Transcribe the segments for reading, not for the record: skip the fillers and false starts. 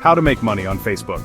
How to make money on Facebook.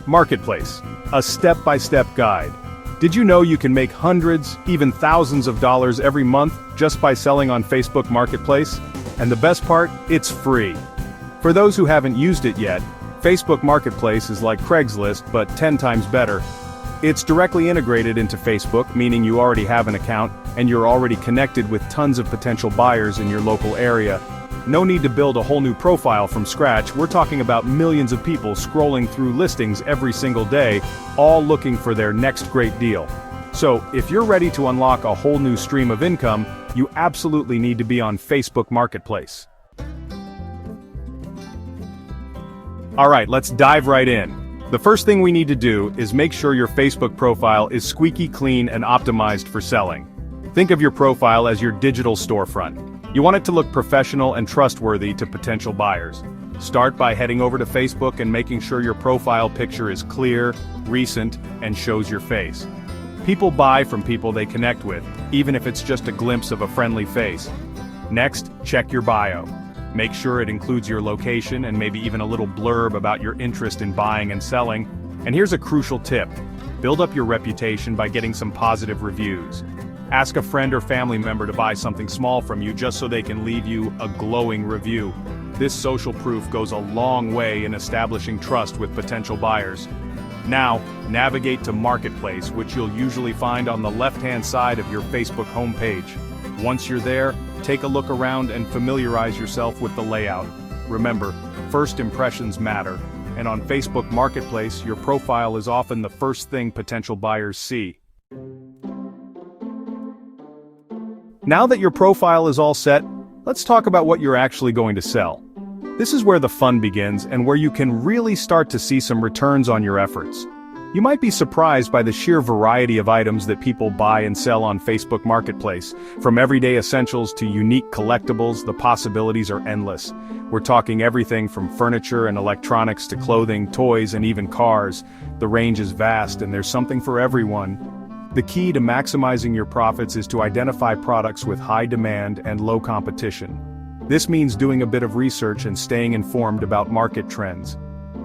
Marketplace, a step-by-step guide. Did you know you can make hundreds, even thousands of dollars every month just by selling on Facebook Marketplace? And the best part, it's free. For those who haven't used it yet, Facebook Marketplace is like Craigslist but 10 times better. It's directly integrated into Facebook, meaning you already have an account, and you're already connected with tons of potential buyers in your local area. No need to build a whole new profile from scratch. We're talking about millions of people scrolling through listings every single day, all looking for their next great deal. So, if you're ready to unlock a whole new stream of income, you absolutely need to be on Facebook Marketplace. Alright, let's dive right in. The first thing we need to do is make sure your Facebook profile is squeaky clean and optimized for selling. Think of your profile as your digital storefront. You want it to look professional and trustworthy to potential buyers. Start by heading over to Facebook and making sure your profile picture is clear, recent, and shows your face. People buy from people they connect with, even if it's just a glimpse of a friendly face. Next, check your bio. Make sure it includes your location and maybe even a little blurb about your interest in buying and selling. And here's a crucial tip. Build up your reputation by getting some positive reviews. Ask a friend or family member to buy something small from you just so they can leave you a glowing review. This social proof goes a long way in establishing trust with potential buyers. Now, navigate to Marketplace, which you'll usually find on the left-hand side of your Facebook homepage. Once you're there, take a look around and familiarize yourself with the layout. Remember, first impressions matter, and on Facebook Marketplace, your profile is often the first thing potential buyers see. Now that your profile is all set, let's talk about what you're actually going to sell. This is where the fun begins and where you can really start to see some returns on your efforts. You might be surprised by the sheer variety of items that people buy and sell on Facebook Marketplace. From everyday essentials to unique collectibles, the possibilities are endless. We're talking everything from furniture and electronics to clothing, toys, and even cars. The range is vast and there's something for everyone. The key to maximizing your profits is to identify products with high demand and low competition. This means doing a bit of research and staying informed about market trends.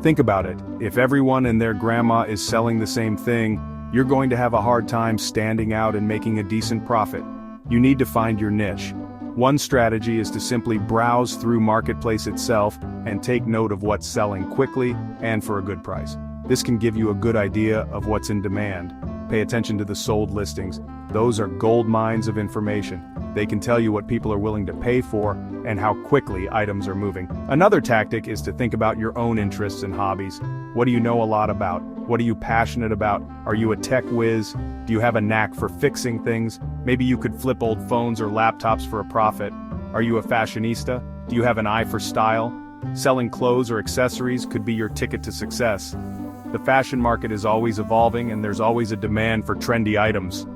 Think about it, if everyone and their grandma is selling the same thing, you're going to have a hard time standing out and making a decent profit. You need to find your niche. One strategy is to simply browse through Marketplace itself and take note of what's selling quickly and for a good price. This can give you a good idea of what's in demand. Pay attention to the sold listings. Those are gold mines of information. They can tell you what people are willing to pay for and how quickly items are moving. Another tactic is to think about your own interests and hobbies. What do you know a lot about? What are you passionate about? Are you a tech whiz? Do you have a knack for fixing things? Maybe you could flip old phones or laptops for a profit. Are you a fashionista? Do you have an eye for style? Selling clothes or accessories could be your ticket to success. The fashion market is always evolving and there's always a demand for trendy items.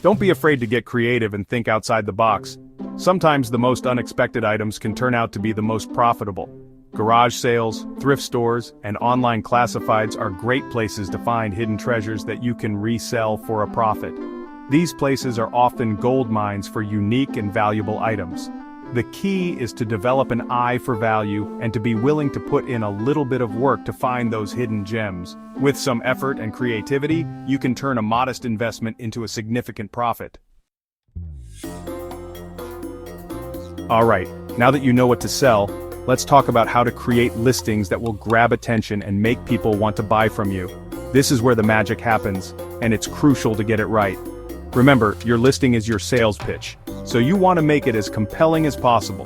Don't be afraid to get creative and think outside the box. Sometimes the most unexpected items can turn out to be the most profitable. Garage sales, thrift stores, and online classifieds are great places to find hidden treasures that you can resell for a profit. These places are often gold mines for unique and valuable items. The key is to develop an eye for value and to be willing to put in a little bit of work to find those hidden gems. With some effort and creativity, you can turn a modest investment into a significant profit. Alright, now that you know what to sell, let's talk about how to create listings that will grab attention and make people want to buy from you. This is where the magic happens, and it's crucial to get it right. Remember, your listing is your sales pitch, so you want to make it as compelling as possible.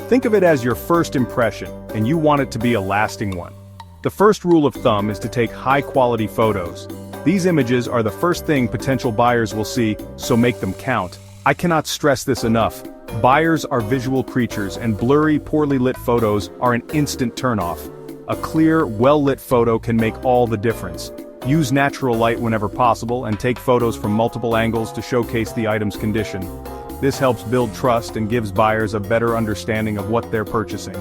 Think of it as your first impression, and you want it to be a lasting one. The first rule of thumb is to take high-quality photos. These images are the first thing potential buyers will see, so make them count. I cannot stress this enough. Buyers are visual creatures, and blurry, poorly lit photos are an instant turnoff. A clear, well-lit photo can make all the difference. Use natural light whenever possible and take photos from multiple angles to showcase the item's condition. This helps build trust and gives buyers a better understanding of what they're purchasing.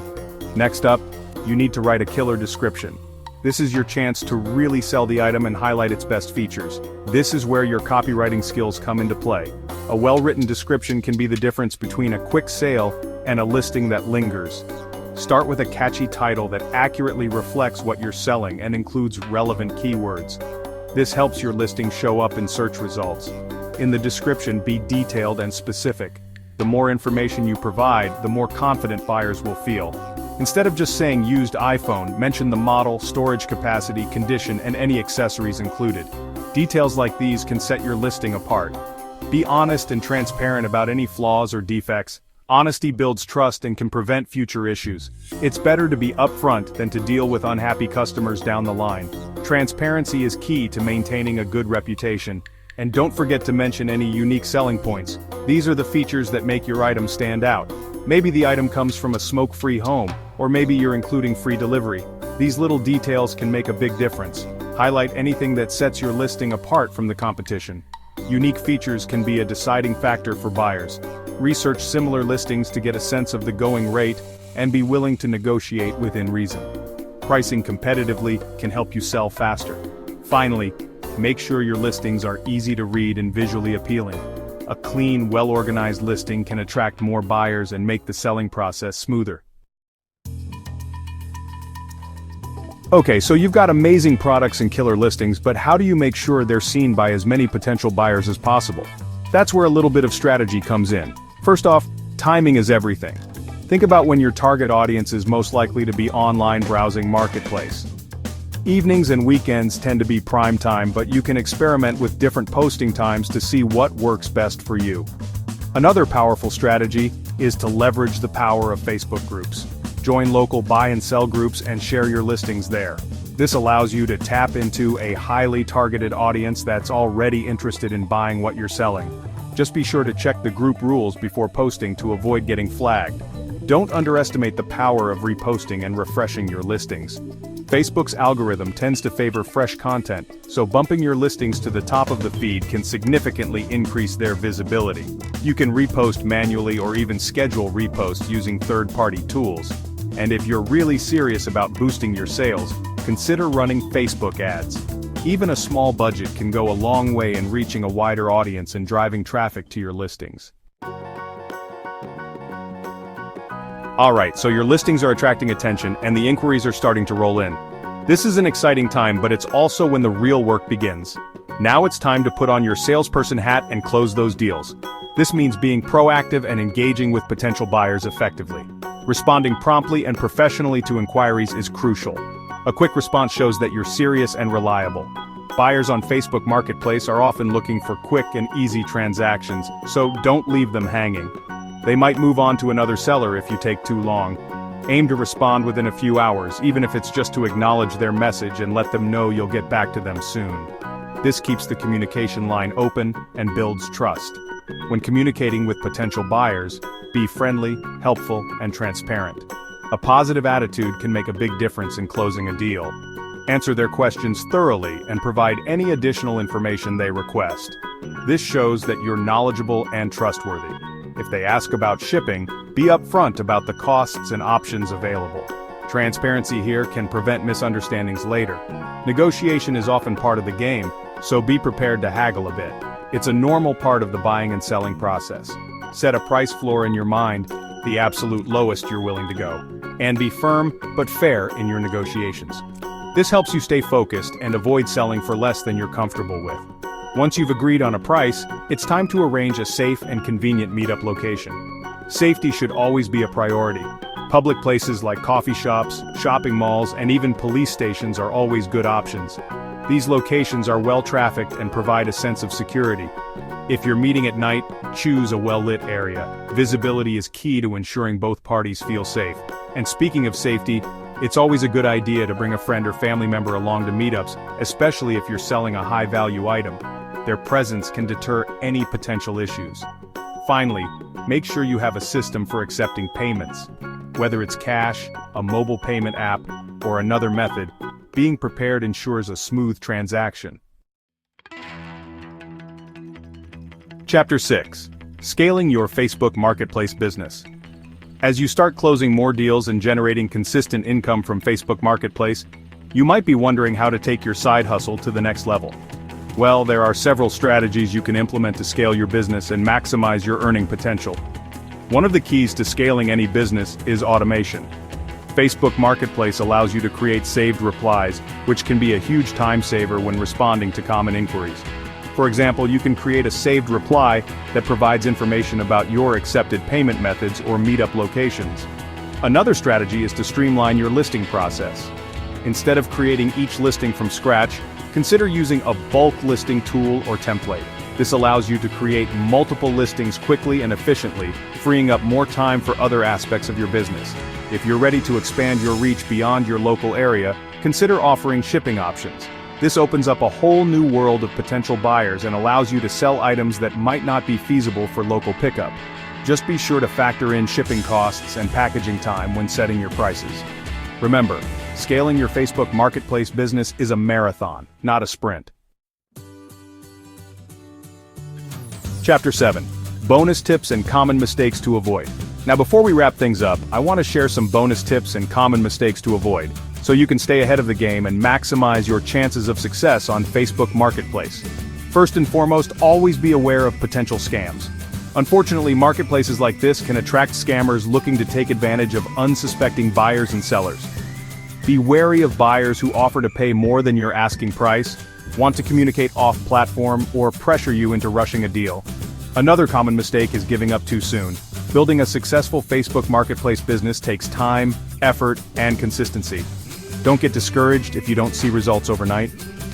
Next up, you need to write a killer description. This is your chance to really sell the item and highlight its best features. This is where your copywriting skills come into play. A well-written description can be the difference between a quick sale and a listing that lingers. Start with a catchy title that accurately reflects what you're selling and includes relevant keywords. This helps your listing show up in search results. In the description, be detailed and specific. The more information you provide, the more confident buyers will feel. Instead of just saying used iPhone, mention the model, storage capacity, condition, and any accessories included. Details like these can set your listing apart. Be honest and transparent about any flaws or defects. Honesty builds trust and can prevent future issues. It's better to be upfront than to deal with unhappy customers down the line. Transparency is key to maintaining a good reputation. And don't forget to mention any unique selling points. These are the features that make your item stand out. Maybe the item comes from a smoke-free home, or maybe you're including free delivery. These little details can make a big difference. Highlight anything that sets your listing apart from the competition. Unique features can be a deciding factor for buyers. Research similar listings to get a sense of the going rate, and be willing to negotiate within reason. Pricing competitively can help you sell faster. Finally, make sure your listings are easy to read and visually appealing. A clean, well-organized listing can attract more buyers and make the selling process smoother. Okay, so you've got amazing products and killer listings, but how do you make sure they're seen by as many potential buyers as possible? That's where a little bit of strategy comes in. First off, timing is everything. Think about when your target audience is most likely to be online browsing Marketplace. Evenings and weekends tend to be prime time, but you can experiment with different posting times to see what works best for you. Another powerful strategy is to leverage the power of Facebook groups. Join local buy and sell groups and share your listings there. This allows you to tap into a highly targeted audience that's already interested in buying what you're selling. Just be sure to check the group rules before posting to avoid getting flagged. Don't underestimate the power of reposting and refreshing your listings. Facebook's algorithm tends to favor fresh content, so bumping your listings to the top of the feed can significantly increase their visibility. You can repost manually or even schedule reposts using third-party tools. And if you're really serious about boosting your sales, consider running Facebook ads. Even a small budget can go a long way in reaching a wider audience and driving traffic to your listings. Alright, so your listings are attracting attention and the inquiries are starting to roll in. This is an exciting time, but it's also when the real work begins. Now it's time to put on your salesperson hat and close those deals. This means being proactive and engaging with potential buyers effectively. Responding promptly and professionally to inquiries is crucial. A quick response shows that you're serious and reliable. Buyers on Facebook Marketplace are often looking for quick and easy transactions, so don't leave them hanging. They might move on to another seller if you take too long. Aim to respond within a few hours, even if it's just to acknowledge their message and let them know you'll get back to them soon. This keeps the communication line open and builds trust. When communicating with potential buyers, be friendly, helpful, and transparent. A positive attitude can make a big difference in closing a deal. Answer their questions thoroughly and provide any additional information they request. This shows that you're knowledgeable and trustworthy. If they ask about shipping, be upfront about the costs and options available. Transparency here can prevent misunderstandings later. Negotiation is often part of the game, so be prepared to haggle a bit. It's a normal part of the buying and selling process. Set a price floor in your mind, the absolute lowest you're willing to go. And be firm, but fair in your negotiations. This helps you stay focused and avoid selling for less than you're comfortable with. Once you've agreed on a price, it's time to arrange a safe and convenient meetup location. Safety should always be a priority. Public places like coffee shops, shopping malls, and even police stations are always good options. These locations are well-trafficked and provide a sense of security. If you're meeting at night, choose a well-lit area. Visibility is key to ensuring both parties feel safe. And speaking of safety, it's always a good idea to bring a friend or family member along to meetups, especially if you're selling a high-value item. Their presence can deter any potential issues. Finally, make sure you have a system for accepting payments. Whether it's cash, a mobile payment app, or another method, being prepared ensures a smooth transaction. Chapter 6. Scaling your Facebook Marketplace business. As you start closing more deals and generating consistent income from Facebook Marketplace, you might be wondering how to take your side hustle to the next level. Well, there are several strategies you can implement to scale your business and maximize your earning potential. One of the keys to scaling any business is automation. Facebook Marketplace allows you to create saved replies, which can be a huge time saver when responding to common inquiries. For example, you can create a saved reply that provides information about your accepted payment methods or meetup locations. Another strategy is to streamline your listing process. Instead of creating each listing from scratch, consider using a bulk listing tool or template. This allows you to create multiple listings quickly and efficiently, freeing up more time for other aspects of your business. If you're ready to expand your reach beyond your local area, consider offering shipping options. This opens up a whole new world of potential buyers and allows you to sell items that might not be feasible for local pickup. Just be sure to factor in shipping costs and packaging time when setting your prices. Remember, scaling your Facebook Marketplace business is a marathon, not a sprint. Chapter 7. Bonus tips and common mistakes to avoid. Now before we wrap things up, I want to share some bonus tips and common mistakes to avoid, so you can stay ahead of the game and maximize your chances of success on Facebook Marketplace. First and foremost, always be aware of potential scams. Unfortunately, marketplaces like this can attract scammers looking to take advantage of unsuspecting buyers and sellers. Be wary of buyers who offer to pay more than your asking price, want to communicate off-platform, or pressure you into rushing a deal. Another common mistake is giving up too soon. Building a successful Facebook Marketplace business takes time, effort, and consistency. Don't get discouraged if you don't see results overnight.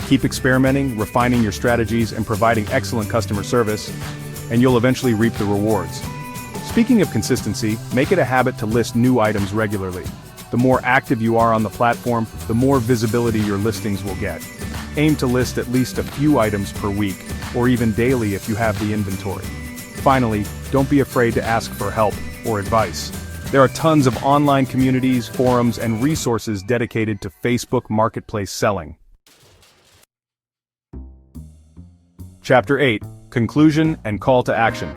Keep experimenting, refining your strategies, and providing excellent customer service, and you'll eventually reap the rewards. Speaking of consistency, make it a habit to list new items regularly. The more active you are on the platform, the more visibility your listings will get. Aim to list at least a few items per week, or even daily if you have the inventory. Finally, don't be afraid to ask for help or advice. There are tons of online communities, forums, and resources dedicated to Facebook Marketplace selling. Chapter 8. Conclusion and Call to Action.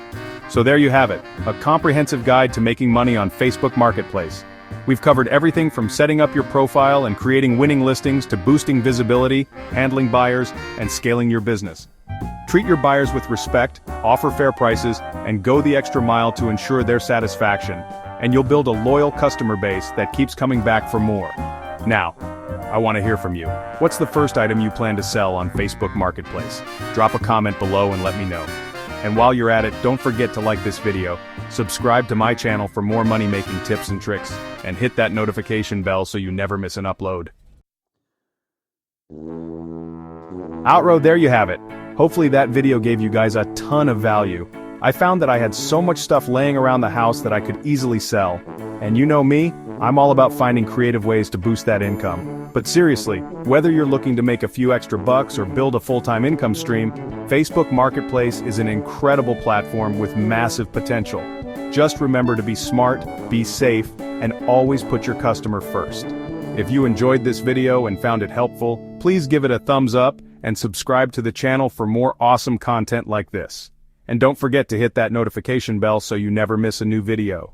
So there you have it, a comprehensive guide to making money on Facebook Marketplace. We've covered everything from setting up your profile and creating winning listings to boosting visibility, handling buyers, and scaling your business. Treat your buyers with respect, offer fair prices, and go the extra mile to ensure their satisfaction, and you'll build a loyal customer base that keeps coming back for more. Now, I want to hear from you. What's the first item you plan to sell on Facebook Marketplace? Drop a comment below and let me know. And while you're at it, don't forget to like this video, subscribe to my channel for more money-making tips and tricks, and hit that notification bell so you never miss an upload. Outro, there you have it. Hopefully that video gave you guys a ton of value. I found that I had so much stuff laying around the house that I could easily sell. And you know me, I'm all about finding creative ways to boost that income. But seriously, whether you're looking to make a few extra bucks or build a full-time income stream, Facebook Marketplace is an incredible platform with massive potential. Just remember to be smart, be safe, and always put your customer first. If you enjoyed this video and found it helpful, please give it a thumbs up and subscribe to the channel for more awesome content like this. And don't forget to hit that notification bell so you never miss a new video.